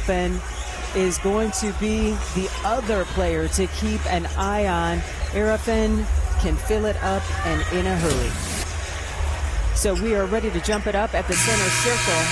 Oelhoffen is going to be the other player to keep an eye on. Iriafen can fill it up and in a hurry. So we are ready to jump it up at the center circle.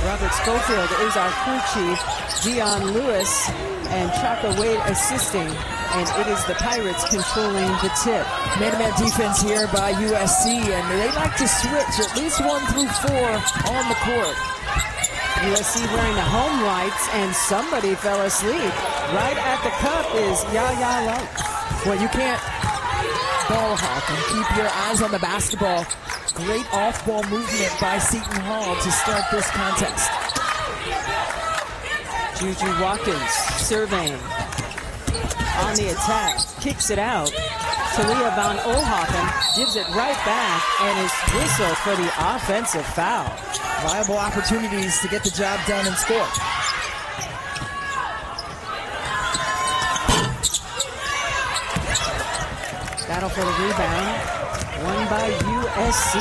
Robert Schofield is our crew chief, Dion Lewis and Chaka Wade assisting, and it is the Pirates controlling the tip. Man-to-man defense here by USC, and they like to switch at least 1 through 4 on the court. USC wearing the home whites, and somebody fell asleep. Right at the cup is Yaya Light. Well, you can't ball hawk and keep your eyes on the basketball. Great off-ball movement by Seton Hall to start this contest. JuJu Watkins surveying on the attack, kicks it out. Talia von Oelhoffen gives it right back and is whistled for the offensive foul. Viable opportunities to get the job done and score. Battle for the rebound, won by USC.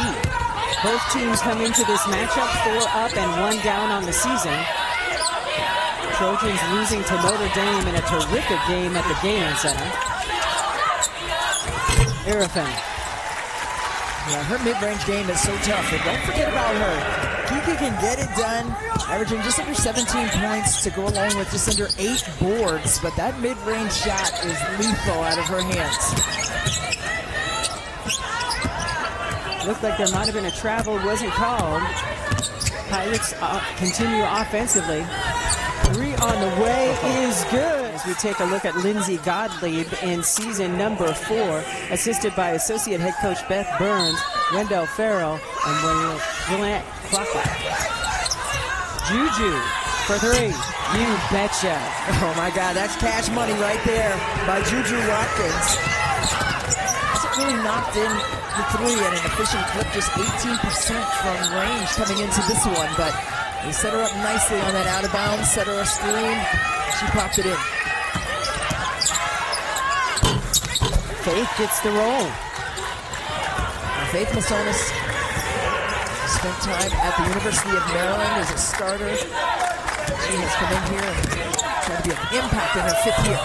Both teams come into this matchup 4 up and 1 down on the season. Trojans losing to Notre Dame in a terrific game at the Gaiman Center. Iriafen. Yeah, her mid-range game is so tough, but don't forget about her. Kiki can get it done, averaging just under 17 points to go along with just under 8 boards, but that mid-range shot is lethal out of her hands. Looked like there might have been a travel, wasn't called. Pirates continue offensively. 3 on the way is good. As we take a look at Lindsay Gottlieb in season number 4, assisted by associate head coach Beth Burns, Wendell Farrell, and Willant Crocker. JuJu for 3. You betcha. Oh my God, that's cash money right there by JuJu Watkins. Hasn't really knocked in the 3 at an efficient clip, just 18% from range coming into this one, but they set her up nicely on that out of bounds, set her a screen, she popped it in. Faith gets the roll. Faith Masonius spent time at the University of Maryland as a starter. She has come in here and tried to be an impact in her 5th year.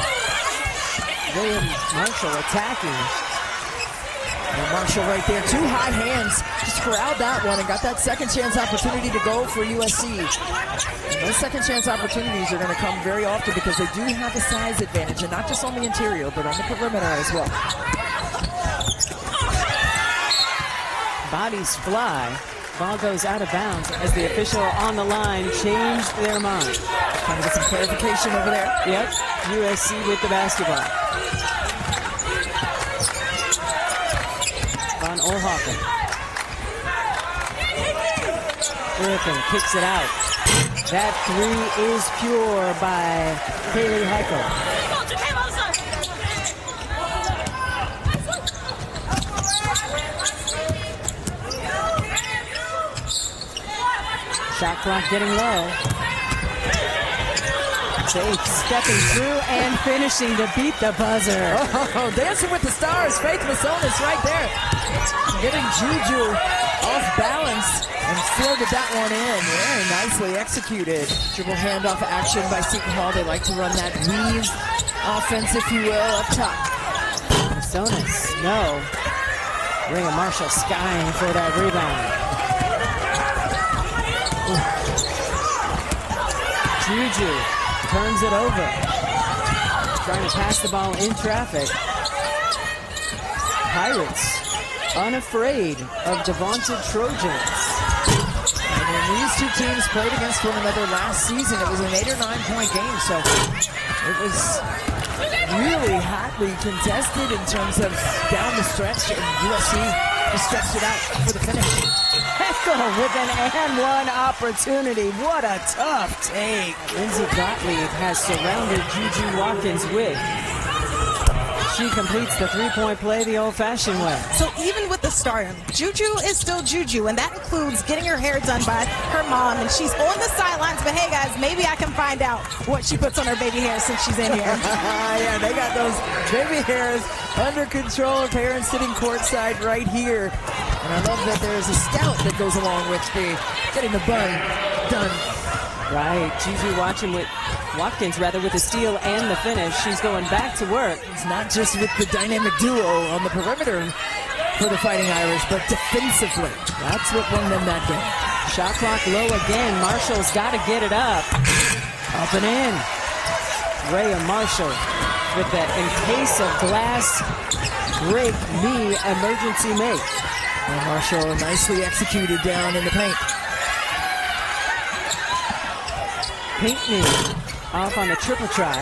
Rayah Marshall attacking. And Marshall right there, 2 high hands, just corralled that one and got that second chance opportunity to go for USC. And those second chance opportunities are going to come very often because they do have a size advantage, and not just on the interior, but on the perimeter as well. Bodies fly. Ball goes out of bounds as the official on the line changed their mind. Trying to get some clarification over there. Yep, USC with the basketball. Von Oelhoffen. Iriafen kicks it out. That 3 is pure by Kayleigh Heckel. Shot clock getting low. Faith stepping through and finishing to beat the buzzer. Oh, dancing with the stars. Faith Masonius right there. Getting JuJu off balance and floated that one in. Very nicely executed. Dribble handoff action by Seton Hall. They like to run that weave offense, if you will, up top. Masonius, no. Rayah Marshall skying for that rebound. JuJu turns it over. Trying to pass the ball in traffic. Pirates unafraid of the vaunted Trojans. And when these 2 teams played against one another last season, it was an 8 or 9 point game, so it was really hotly contested in terms of down the stretch, and USC just stretched it out for the finish. Heckel with an and 1 opportunity. What a tough take. Lindsay Gottlieb has surrounded JuJu Watkins with. She completes the 3-point play the old-fashioned way. So even with the stardom, JuJu is still JuJu, and that includes getting her hair done by her mom, and she's on the sidelines. But hey, guys, maybe I can find out what she puts on her baby hair since she's in here. Yeah, they got those baby hairs under control. Parents sitting courtside right here. And I love that there's a scout that goes along with getting the bun done. Right, JuJu Watkins with the steal and the finish. She's going back to work. It's not just with the dynamic duo on the perimeter for the Fighting Irish, but defensively. That's what won them that game. Shot clock low again. Marshall's got to get it up. Up and in. Rayah Marshall with that in case of glass break knee emergency make. And Marshall nicely executed down in the paint. Pinckney off on the triple try.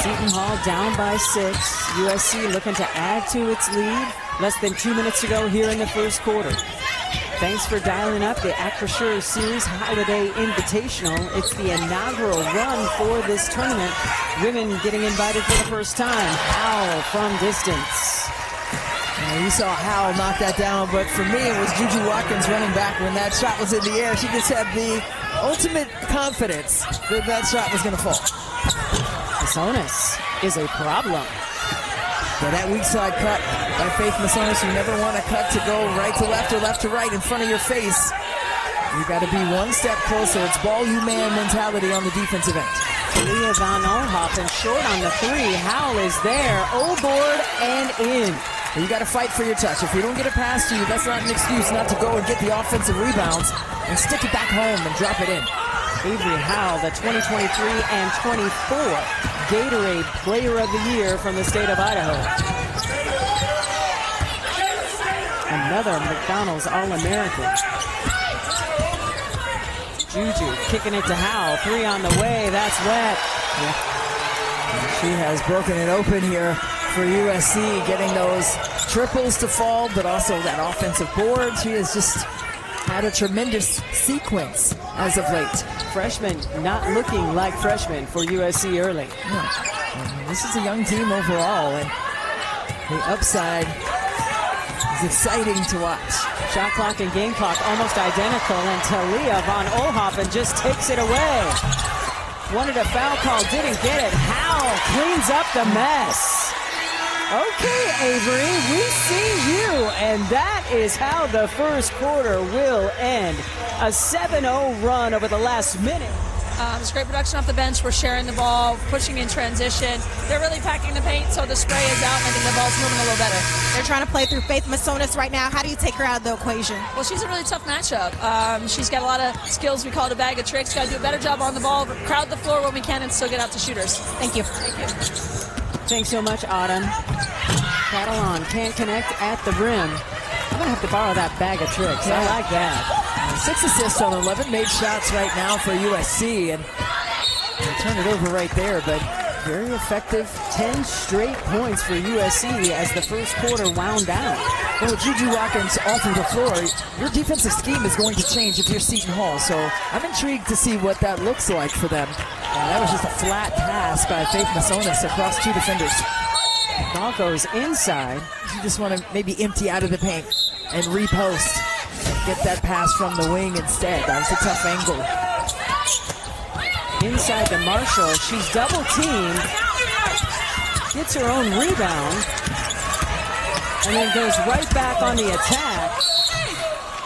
Seton Hall down by 6. USC looking to add to its lead. Less than 2 minutes to go here in the first quarter. Thanks for dialing up the Acrisure Series Holiday Invitational. It's the inaugural run for this tournament. Women getting invited for the first time. Howell from distance. You saw Howell knock that down, but for me, it was JuJu Watkins running back when that shot was in the air. She just had the ultimate confidence that that shot was going to fall. Masonius is a problem. Yeah, that weak side cut by Faith Masonius. You never want a cut to go right to left or left to right in front of your face. You got to be one step closer. It's ball you man mentality on the defensive end. Talia von Oelhoffen short on the 3. Howell is there. O-board and in. You got to fight for your touch. If you don't get it past you, that's not an excuse not to go and get the offensive rebounds and stick it back home and drop it in. Avery Howell, the 2023 and 24 Gatorade Player of the Year from the state of Idaho. Another McDonald's All-American. JuJu kicking it to Howell. 3 on the way. That's wet. Yeah. She has broken it open here for USC, getting those triples to fall, but also that offensive board. She has just had a tremendous sequence as of late. Freshmen not looking like freshmen for USC early. Yeah. This is a young team overall, and the upside is exciting to watch. Shot clock and game clock almost identical, and Talia von Oelhoffen just takes it away. Wanted a foul call, didn't get it. Howell cleans up the mess. Okay, Avery, we see you, and that is how the first quarter will end. A 7-0 run over the last minute. There's great production off the bench. We're sharing the ball, pushing in transition. They're really packing the paint, so the spray is out, and I think the ball's moving a little better. They're trying to play through Faith Masonius right now. How do you take her out of the equation? Well, she's a really tough matchup. She's got a lot of skills. We call it a bag of tricks. Got to do a better job on the ball, crowd the floor when we can, and still get out to shooters. Thank you. Thank you. Thanks so much, Autumn. Catalan can't connect at the rim. I'm going to have to borrow that bag of tricks. Yeah. I like that. 6 assists on 11 made shots right now for USC, and they turn it over right there, but very effective. 10 straight points for USC as the first quarter wound down. Well, with JuJu Watkins off of the floor, your defensive scheme is going to change if you're Seton Hall, so I'm intrigued to see what that looks like for them. That was just a flat pass by Faith Masonius across 2 defenders. Ball goes inside. You just want to maybe empty out of the paint and repost. Get that pass from the wing instead. That was a tough angle. Inside to Marshall. She's double teamed. Gets her own rebound. And then goes right back on the attack.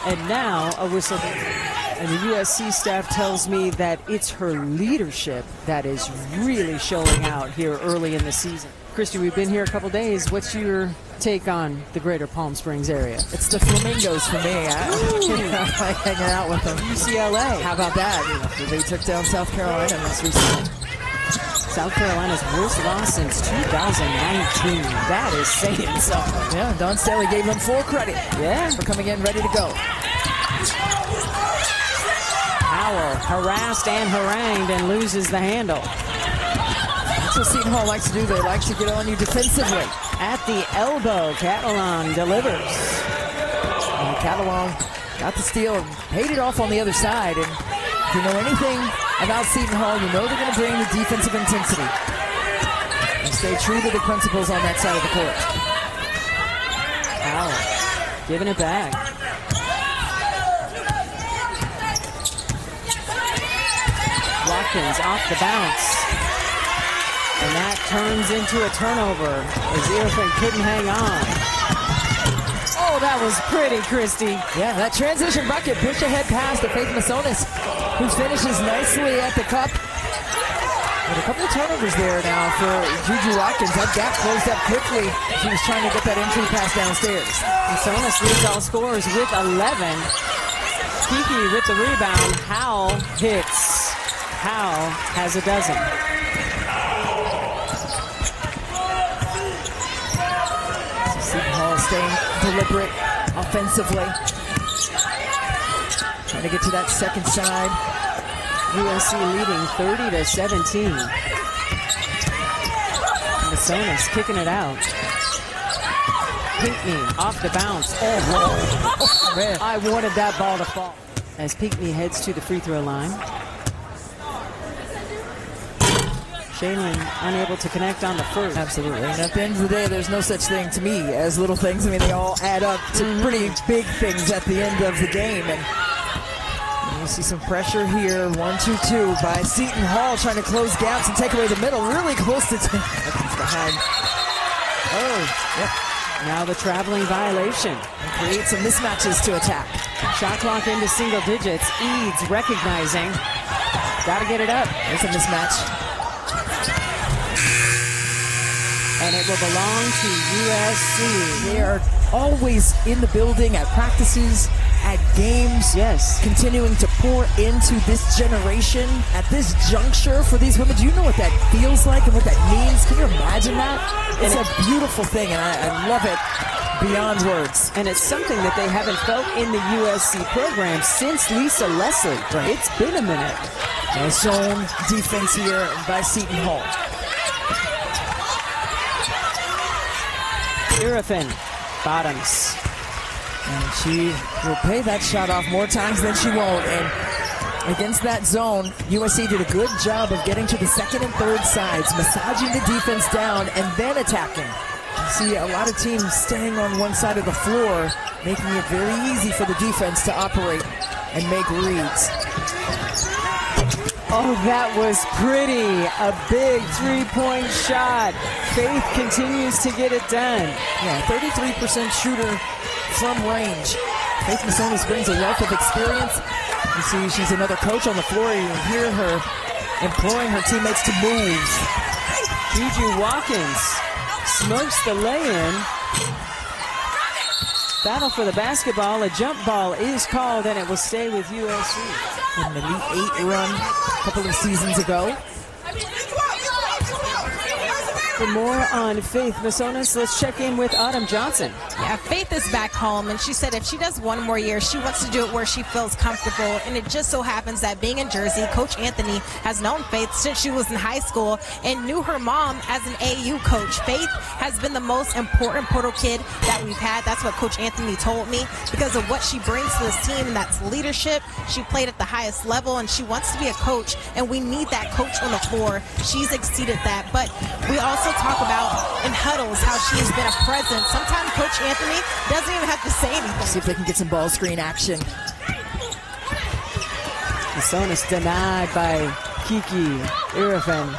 And now a whistle. And the USC staff tells me that it's her leadership that is really showing out here early in the season. Christy, we've been here a couple days. What's your take on the greater Palm Springs area? It's the Flamingos for me. I like hanging out with them. UCLA. How about that? They took down South Carolina most recently. South Carolina's worst loss since 2019. That is saying something. Yeah, Don Staley gave them full credit. Yeah. For coming in ready to go. Howell harassed and harangued and loses the handle. That's what Seton Hall likes to do. They like to get on you defensively. At the elbow, Catalan delivers. And Catalan got the steal and paid it off on the other side. And if you know anything about Seton Hall, you know they're going to bring the defensive intensity and stay true to the principles on that side of the court. Howell giving it back. Watkins off the bounce. And that turns into a turnover as Iriafen couldn't hang on. Oh, that was pretty, Christy. Yeah, that transition bucket, push ahead pass to Faith Masonius, who finishes nicely at the cup. And a couple of turnovers there now for JuJu Watkins. That gap closed up quickly. She was trying to get that entry pass downstairs. Masonius leads all scorers with 11. Kiki with the rebound. Howell hits. Howell has a dozen. So Seton Hall staying deliberate offensively. Trying to get to that second side. USC leading 30-17. Masonius kicking it out. Pinckney off the bounce. Oh, man. I wanted that ball to fall. As Pinckney heads to the free throw line. Shaylin unable to connect on the first. Absolutely. And at the end of the day, there's no such thing to me as little things. I mean, they all add up to pretty big things at the end of the game. And you see some pressure here. 1-2-2 by Seton Hall, trying to close gaps and take away the middle. Really close to behind. Oh, yep. Now the traveling violation. And create some mismatches to attack. Shot clock into single digits. Eads recognizing. Got to get it up. There's a mismatch. And it will belong to USC. They are always in the building at practices, at games. Yes. Continuing to pour into this generation at this juncture for these women. Do you know what that feels like and what that means? Can you imagine that? It's a beautiful thing, and I love it beyond words. And it's something that they haven't felt in the USC program since Lisa Leslie. Right. It's been a minute. A zone defense here by Seton Hall. Iriafen bottoms. And she will pay that shot off more times than she won't. And against that zone, USC did a good job of getting to the second and third sides, massaging the defense down and then attacking. You see a lot of teams staying on one side of the floor, making it very easy for the defense to operate and make reads. Oh, that was pretty. A big three-point shot. Faith continues to get it done. Yeah, 33% shooter from range. Faith Masonius brings a wealth of experience. You see she's another coach on the floor. You hear her imploring her teammates to move. JuJu Watkins smokes the lay-in. Battle for the basketball. A jump ball is called, and it will stay with USC. An Elite 8 run a couple of seasons ago. For more on Faith Masonius, let's check in with Autumn Johnson. Yeah, Faith is back home, and she said if she does one more year, she wants to do it where she feels comfortable. And it just so happens that being in Jersey, Coach Anthony has known Faith since she was in high school and knew her mom as an AU coach. Faith has been the most important portal kid that we've had. That's what Coach Anthony told me, because of what she brings to this team, and that's leadership. She played at the highest level, and she wants to be a coach, and we need that coach on the floor. She's exceeded that. But we also talk about in huddles how she's been a presence. Sometimes Coach Anthony doesn't even have to say anything. See if they can get some ball screen action. Masonius denied by Kiki Iriafen.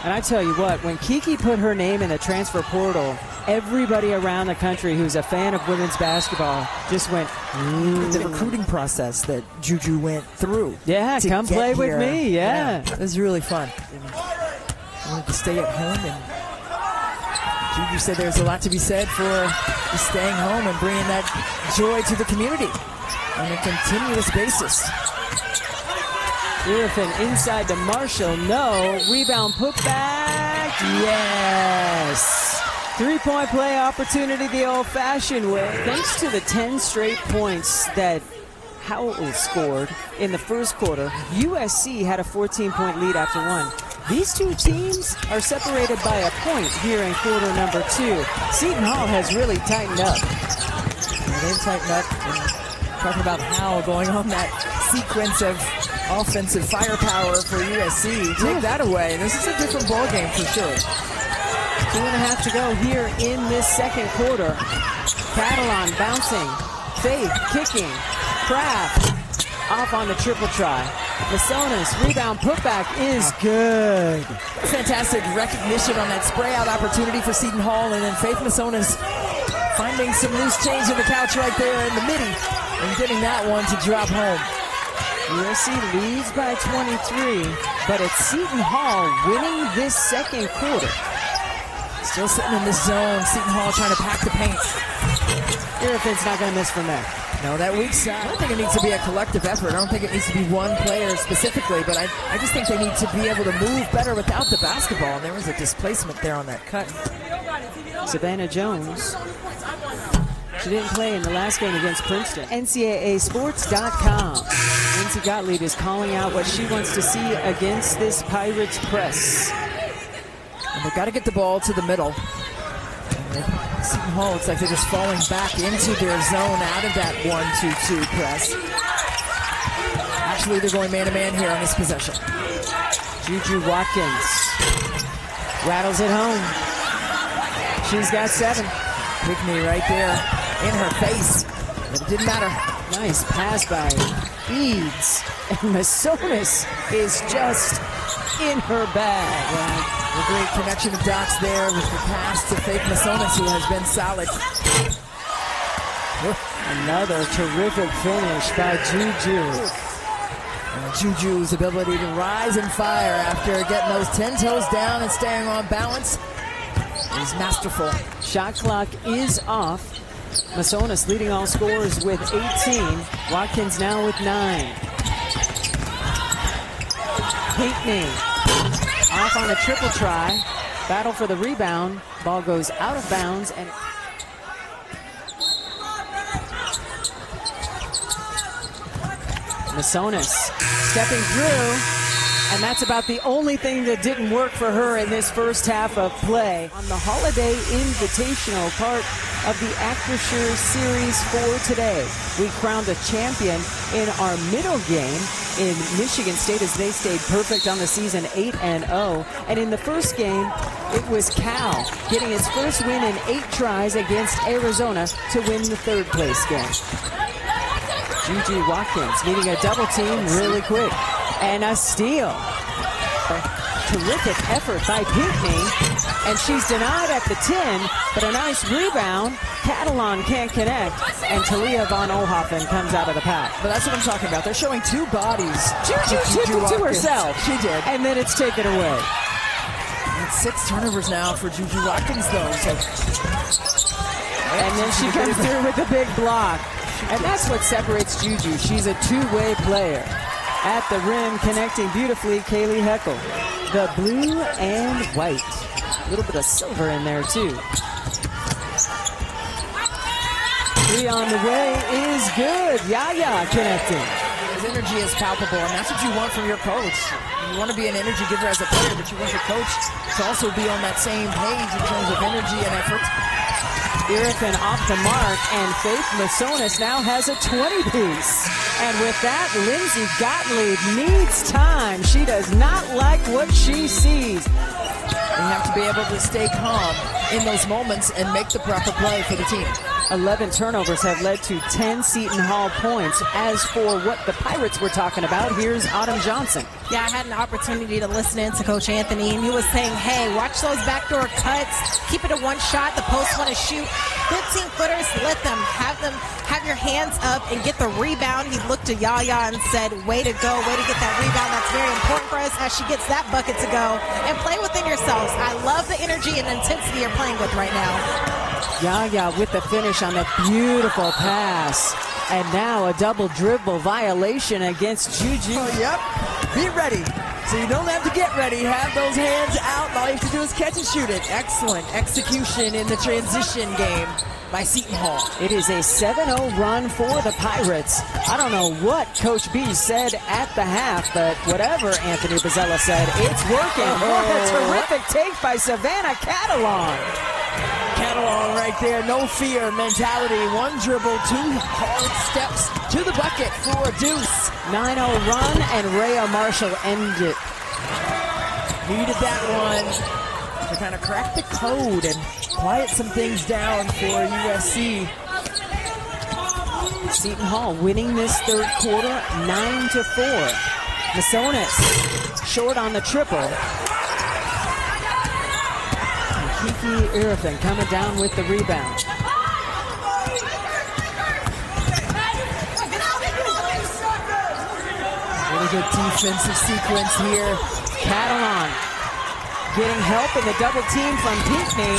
And I tell you what, when Kiki put her name in the transfer portal, everybody around the country who's a fan of women's basketball just went, The recruiting process that JuJu went through. yeah, come play with me, yeah. It was really fun. Wanted to stay at home, and JuJu said there's a lot to be said for just staying home and bringing that joy to the community on a continuous basis. Iriafen inside to Marshall, no. Rebound put back, yes. Three-point play opportunity the old-fashioned way. Thanks to the 10 straight points that Howell scored in the first quarter, USC had a 14-point lead after one. These two teams are separated by a point here in quarter number 2. Seton Hall has really tightened up. They've tightened up. And talking about Howell going on that sequence of offensive firepower for USC. Take that away. This is a different ball game for sure. 2.5 to go here in this second quarter. Catalan bouncing. Faith kicking. Kraft off on the triple try. Masonius, rebound, putback is good. Fantastic recognition on that spray out opportunity for Seton Hall, and then Faith Masonius finding some loose change in the couch right there in the midi and getting that one to drop home. USC leads by 23, but it's Seton Hall winning this second quarter. Still sitting in this zone. Seton Hall trying to pack the paint. Iriafen's not going to miss from there. No, that weak side. I don't think it needs to be a collective effort. I don't think it needs to be one player specifically, but I just think they need to be able to move better without the basketball. And there was a displacement there on that cut. Savannah Jones. She didn't play in the last game against Princeton. NCAAsports.com. Lindsey Gottlieb is calling out what she wants to see against this Pirates press. And they've got to get the ball to the middle. Seton Hall looks like they're just falling back into their zone out of that 1-2-2 press. Actually, they're going man-to-man here on this possession. JuJu Watkins rattles it home. She's got 7. Pickney right there in her face, but it didn't matter. Nice pass by Eads, and Masonius is just in her bag. Yeah. A great connection of dots there with the pass to Faith Masonius, who has been solid. Another terrific finish by JuJu. JuJu's ability to rise and fire after getting those 10 toes down and staying on balance is masterful. Shot clock is off. Masonius leading all scorers with 18. Watkins now with 9. Pinkney off on a triple try. Battle for the rebound. Ball goes out of bounds, and Masonius stepping through, and that's about the only thing that didn't work for her in this first half of play. On the Holiday Invitational part of the Acrisure Series for today, we crowned a champion in our middle game in Michigan State as they stayed perfect on the season, 8-0. And in the first game, it was Cal getting his first win in 8 tries against Arizona to win the 3rd place game. JuJu Watkins needing a double team really quick. And a steal. Terrific effort by Pinkney. And she's denied at the 10, but a nice rebound. Catalan can't connect, and Talia von Oelhoffen comes out of the pack. But that's what I'm talking about. They're showing 2 bodies. JuJu took it to herself. She did. And then it's taken away. It's 6 turnovers now for JuJu Watkins, though. So. And then she comes through with a big block. And that's what separates JuJu. She's a 2-way player. At the rim, connecting beautifully, Kayleigh Heckel. The blue and white. A little bit of silver in there, too. 3 on the way is good. Yaya connecting. His energy is palpable, and that's what you want from your coach. You want to be an energy giver as a player, but you want your coach to also be on that same page in terms of energy and effort. Iriafen off the mark, and Faith Masonius now has a 20-piece. And with that, Lindsey Gottlieb needs time. She does not like what she sees. You have to be able to stay calm in those moments and make the proper play for the team. 11 turnovers have led to 10 Seton Hall points. As for what the Pirates were talking about, here's Autumn Johnson. Yeah, I had an opportunity to listen in to Coach Anthony, and he was saying, hey, watch those backdoor cuts. Keep it a 1 shot. The post want to shoot 15-footers. Let them have your hands up and get the rebound. He looked to Yaya and said, way to go, way to get that rebound. That's very important for us as she gets that bucket to go. And play within yourselves. I love the energy and intensity you're playing with right now. Yaya with the finish on the beautiful pass. And now a double dribble violation against JuJu. Oh, yep. Be ready. So you don't have to get ready. Have those hands out. All you have to do is catch and shoot it. Excellent execution in the transition game by Seton Hall. It is a 7-0 run for the Pirates. I don't know what Coach B said at the half, but whatever Anthony Bozzella said, it's working. What a terrific take by Savannah Catalan. Catalan right there, no fear mentality. 1 dribble, 2 hard steps to the bucket for a deuce. 9-0 run, and Rayah Marshall ended it. Needed that one to kind of crack the code and quiet some things down for USC. Seton Hall winning this 3rd quarter 9-4. Masonius short on the triple. And Kiki Iriafen coming down with the rebound. Really good defensive sequence here. Catalan getting help in the double team from Pinckney.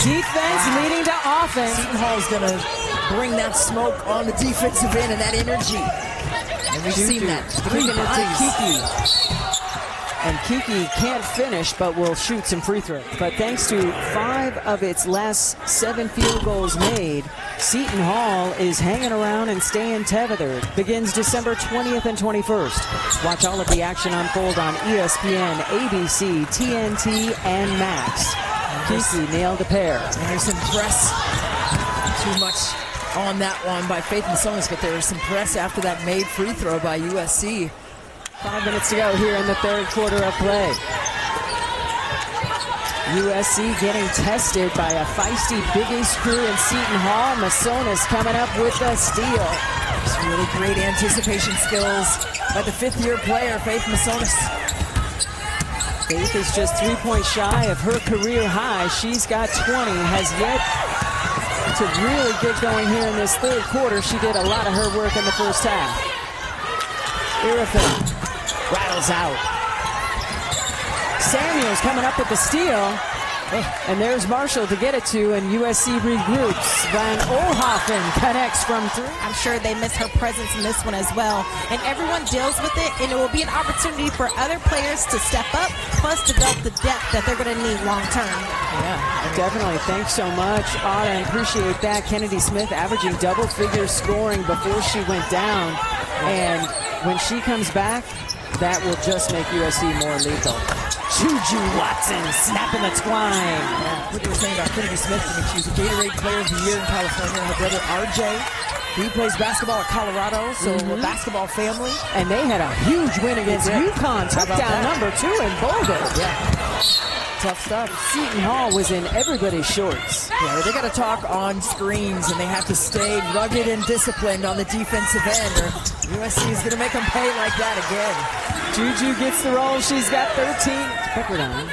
Defense leading to offense. Seton Hall is going to bring that smoke on the defensive end and that energy. And we've seen that. Kicking it to Kiki. And Kiki can't finish, but will shoot some free throws. But thanks to 5 of its last 7 field goals made, Seton Hall is hanging around and staying tethered. Begins December 20th and 21st. Watch all of the action unfold on ESPN, ABC, TNT, and Max. Kiki nailed a pair. And there's some press. Too much on that one by Faith Masonius, but there was some press after that made free throw by USC. 5 minutes to go here in the third quarter of play. USC getting tested by a feisty Big East crew in Seton Hall. Masonius coming up with a steal. Some really great anticipation skills by the 5th-year player, Faith Masonius. Faith is just 3 points shy of her career high. She's got 20, has yet to really get going here in this third quarter. She did a lot of her work in the first half. Iriafen rattles out. Samuels coming up with the steal. And there's Marshall to get it to, and USC regroups. Von Oelhoffen connects from 3. I'm sure they miss her presence in this one as well. And everyone deals with it, and it will be an opportunity for other players to step up, plus develop the depth that they're going to need long term. Yeah, definitely. Thanks so much, Autumn. Appreciate that. Kennedy Smith averaging double-figure scoring before she went down. And when she comes back, that will just make USC more lethal. JuJu Watkins snapping the twine. Yeah, what you were saying about Kennedy Smith, I mean, she was a Gatorade Player of the Year in California. Her brother RJ, he plays basketball at Colorado, so a basketball family. And they had a huge win against UConn. Took down number 2 in Boulder. Yeah. Tough stuff. Seton Hall was in everybody's shorts. Yeah, they got to talk on screens, and they have to stay rugged and disciplined on the defensive end, or USC is going to make them pay like that again. JuJu gets the roll. She's got 13. Pepperdine.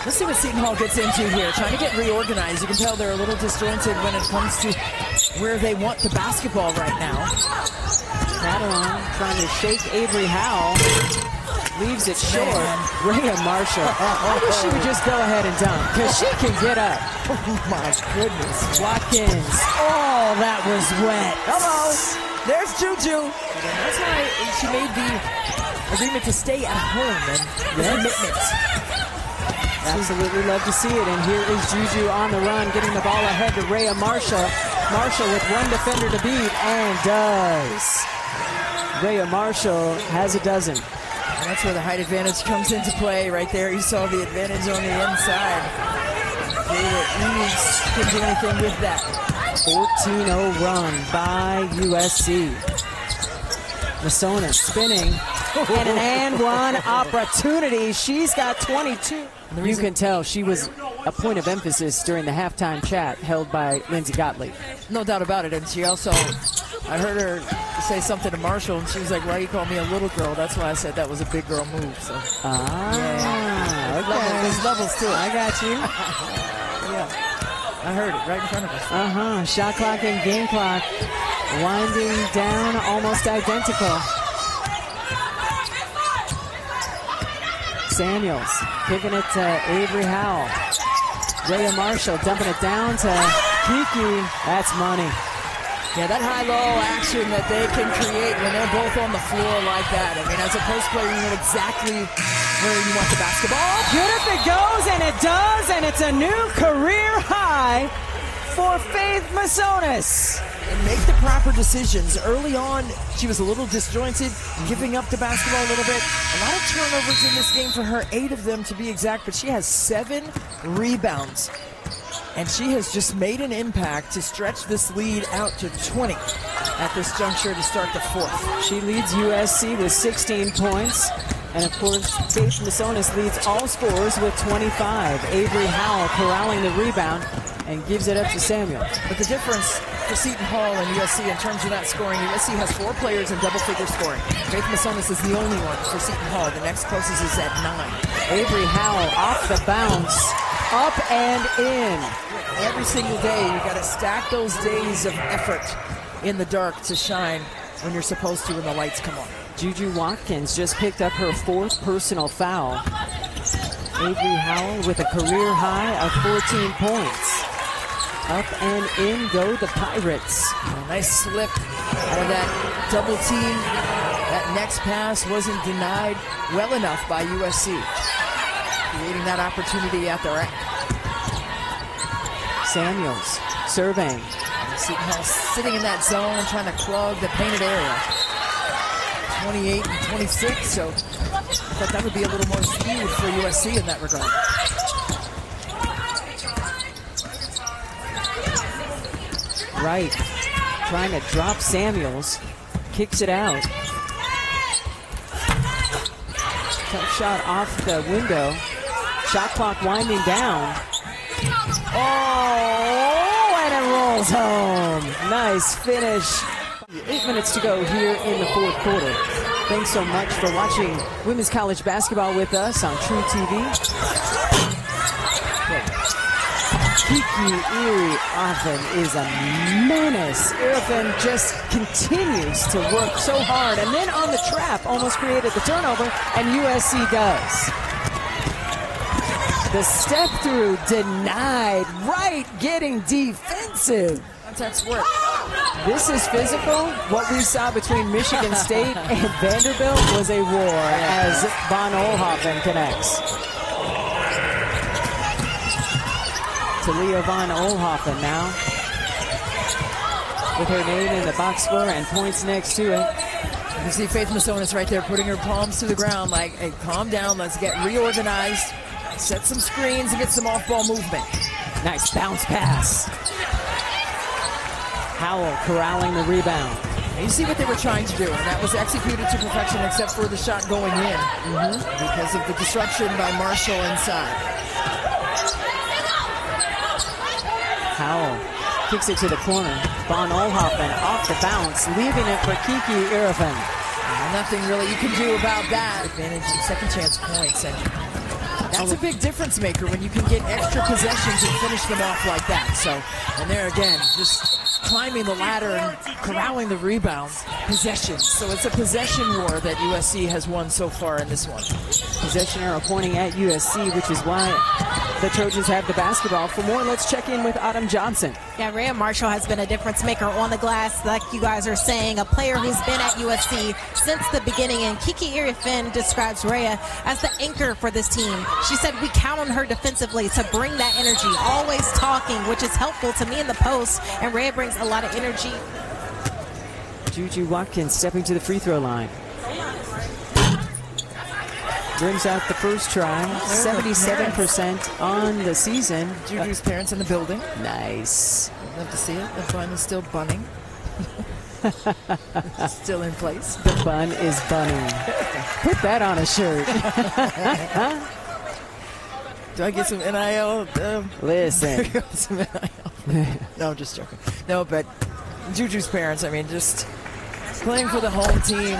Let's see what Seton Hall gets into here. Trying to get reorganized. You can tell they're a little disjointed when it comes to where they want the basketball right now. Catalan trying to shake Avery Howell. Leaves it short. Rayah Marshall. I wish she would just go ahead and dunk, because she can get up. Oh my goodness. Watkins. Oh, that was wet. Hello. There's JuJu. And that's why she made the agreement to stay at home and the commitment. Absolutely love to see it. And here is JuJu on the run, getting the ball ahead to Rayah Marshall. Marshall with one defender to beat, and does. Rayah Marshall has a dozen. And that's where the height advantage comes into play right there. You saw the advantage on the inside. Kayleigh Eves couldn't do anything with that. 14-0 run by USC. Masonius spinning. And an and one opportunity. She's got 22. You can tell she was a point of emphasis during the halftime chat held by Lindsay Gottlieb. No doubt about it. And she also, I heard her say something to Marshall, and she was like, why you call me a little girl? That's why I said that was a big girl move. So. Yeah. Okay. There's levels to it. I got you. Yeah. I heard it right in front of us. Shot clock and game clock winding down, almost identical. Samuels kicking it to Avery Howell. Rayah Marshall dumping it down to Kiki. That's money. Yeah, that high-low action that they can create when they're both on the floor like that. I mean, as a post player, you know exactly where you want the basketball. Good if it goes, and it does, and it's a new career high for Faith Masonius. And make the proper decisions. Early on, she was a little disjointed, giving up the basketball a little bit. A lot of turnovers in this game for her, 8 of them to be exact, but she has 7 rebounds. And she has just made an impact to stretch this lead out to 20 at this juncture to start the 4th. She leads USC with 16 points. And, of course, Faith Masonius leads all scorers with 25. Avery Howell corralling the rebound. and gives it up to Samuel. But the difference for Seton Hall and USC in terms of that scoring, USC has 4 players in double-figure scoring. Faith Masonius is the only one for Seton Hall. The next closest is at 9. Avery Howell off the bounce, up and in. Every single day, you got to stack those days of effort in the dark to shine when you're supposed to when the lights come on. JuJu Watkins just picked up her 4th personal foul. Avery Howell with a career high of 14 points. Up and in go the Pirates. A nice slip out of that double team. That next pass wasn't denied well enough by USC, creating that opportunity at the rack. Samuels surveying. Seton Hall sitting in that zone, trying to clog the painted area. 28 and 26, so I thought that would be a little more skewed for USC in that regard. Right, trying to drop Samuels, kicks it out. Tough shot off the window. Shot clock winding down. Oh, and it rolls home. Nice finish. 8 minutes to go here in the 4th quarter. Thanks so much for watching women's college basketball with us on True TV. Kiki Iriafen is a menace. Iriafen just continues to work so hard, and then on the trap almost created the turnover, and USC does. The step through denied. Right, getting defensive. Contact work. This is physical. What we saw between Michigan State and Vanderbilt was a war as von Oelhoffen connects. Talia von Oelhoffen now with her name in the box score and points next to it. You see Faith Masonius right there putting her palms to the ground like, hey, calm down, let's get reorganized, set some screens and get some off-ball movement. Nice bounce pass. Howell corralling the rebound. And you see what they were trying to do, and that was executed to perfection except for the shot going in because of the disruption by Marshall inside. Howell kicks it to the corner. Von Oelhoffen off the bounce, leaving it for Kiki Iriafen. Nothing really you can do about that. Advantage in second chance points, and that's a big difference maker when you can get extra possessions and finish them off like that. So, and there again, just climbing the ladder and corralling the rebounds, possessions. So it's a possession war that USC has won so far in this one. Possession arrow pointing at USC, which is why the Trojans have the basketball. For more, let's check in with Autumn Johnson. Yeah, Rayah Marshall has been a difference maker on the glass, like you guys are saying, a player who's been at USC since the beginning. And Kiki Iriafen describes Rayah as the anchor for this team. She said we count on her defensively to bring that energy, always talking, which is helpful to me in the post. And Rayah brings a lot of energy. JuJu Watkins stepping to the free throw line. Brings out the first try, 77% on the season. JuJu's parents in the building. Nice. I'd love to see it. The bun is still bunning. Still in place. The bun is bunning. Put that on a shirt. Do I get some NIL? Listen. Some NIL. No, I'm just joking. No, but JuJu's parents, I mean, just playing for the home team.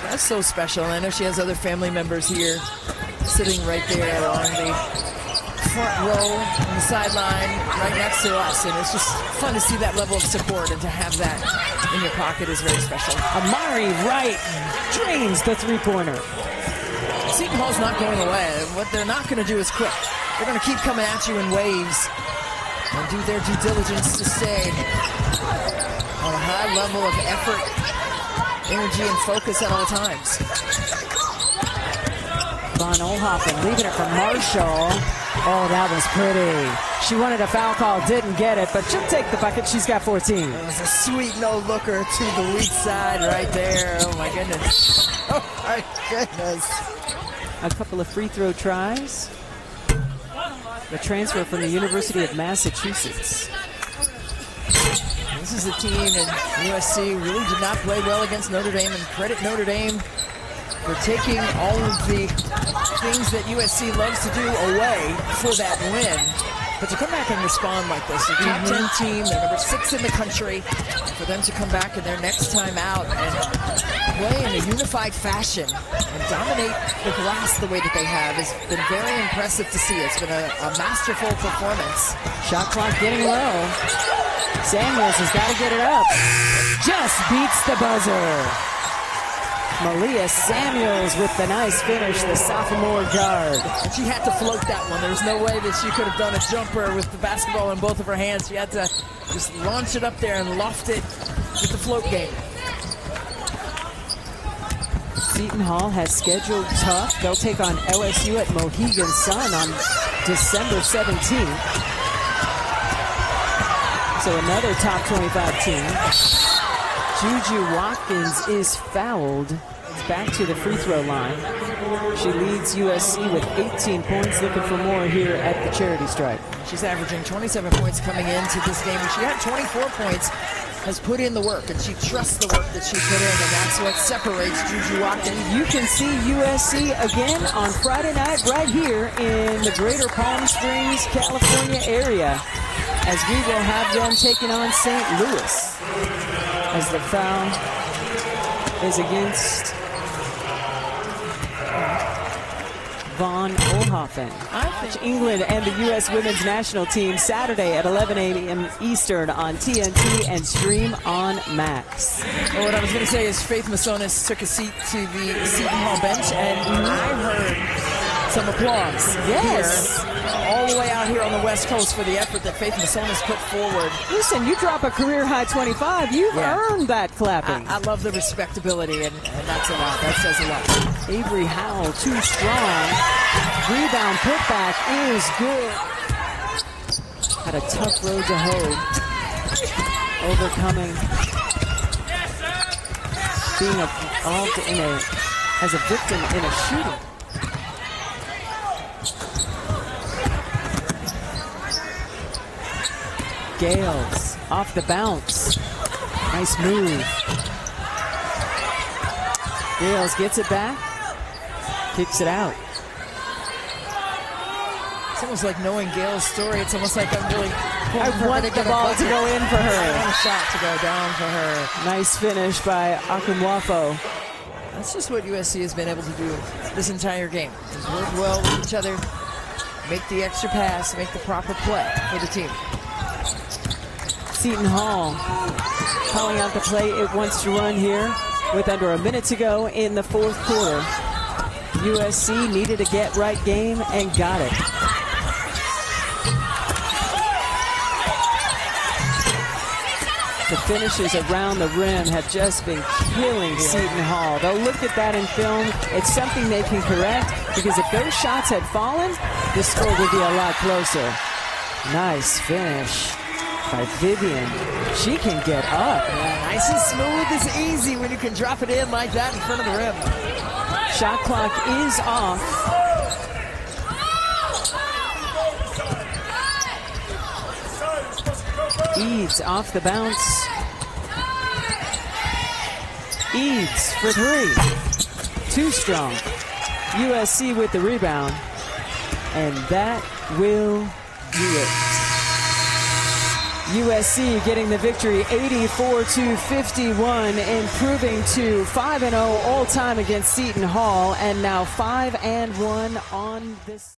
That's so special. And I know she has other family members here sitting right there on the front row on the sideline right next to us. And it's just fun to see that level of support, and to have that in your pocket is very special. Amari Wright drains the three-pointer. Seton Hall's not going away. What they're not going to do is quit. They're going to keep coming at you in waves and do their due diligence to stay on a high level of effort, energy, and focus at all times. Von Oelhoffen leaving it for Marshall. Oh, that was pretty. She wanted a foul call, didn't get it, but she'll take the bucket. She's got 14. It was a sweet no-looker to the weak side right there. Oh, my goodness. Oh, my goodness. A couple of free throw tries. The transfer from the University of Massachusetts. This is a team, and USC really did not play well against Notre Dame, and credit Notre Dame for taking all of the things that USC loves to do away for that win. But to come back and respond like this, the top 10 team, they're number 6 in the country, and for them to come back in their next time out and play in a unified fashion and dominate the glass the way that they have has been very impressive to see. It's been a masterful performance. Shot clock getting low. Samuels has got to get it up. Just beats the buzzer. Malia Samuels with the nice finish, the sophomore guard. And she had to float that one. There was no way that she could have done a jumper with the basketball in both of her hands. She had to just launch it up there and loft it with the float game. Seton Hall has scheduled tough. They'll take on LSU at Mohegan Sun on December 17th. So another top 25 team. JuJu Watkins is fouled. It's back to the free throw line. She leads USC with 18 points, looking for more here at the charity stripe. She's averaging 27 points coming into this game. She had 24 points, has put in the work, and she trusts the work that she put in, and that's what separates JuJu Watkins. You can see USC again on Friday night right here in the greater Palm Springs, California area, as we will have them taking on St. Louis. As the foul is against von Oelhoffen. Watch England and the U.S. women's national team Saturday at 11 a.m. Eastern on TNT and stream on Max. Well, what I was going to say is Faith Masonius took a seat to the Seton Hall bench, and I heard some applause. Yes. Here, all the way out here on the West Coast for the effort that Faith Masonius put forward. Listen, you drop a career high 25, you've earned that clapping. I love the respectability, and that's a lot. That says a lot. Avery Howell, too strong. Rebound putback is good. Had a tough road to hoe. Overcoming. Being involved as a victim in a shooting. Gales off the bounce. Nice move. Gales gets it back. Kicks it out. It's almost like knowing Gale's story. It's almost like I'm really I want the ball to go in for her. I want a shot to go down for her. Nice finish by Akunwafo. That's just what USC has been able to do this entire game. Just work well with each other, make the extra pass, make the proper play for the team. Seton Hall calling out the play it wants to run here with under a minute to go in the fourth quarter. USC needed a get-right game and got it. The finishes around the rim have just been killing Seton Hall. They'll look at that in film. It's something they can correct, because if those shots had fallen, the score would be a lot closer. Nice finish by Vivian. She can get up. Yeah, nice and smooth. It's easy when you can drop it in like that in front of the rim. Shot clock is off. Eads off the bounce. Eads for three. Too strong. USC with the rebound. And that will do it. USC getting the victory 84-51, improving to 5-0 all time against Seton Hall, and now 5-1 on this.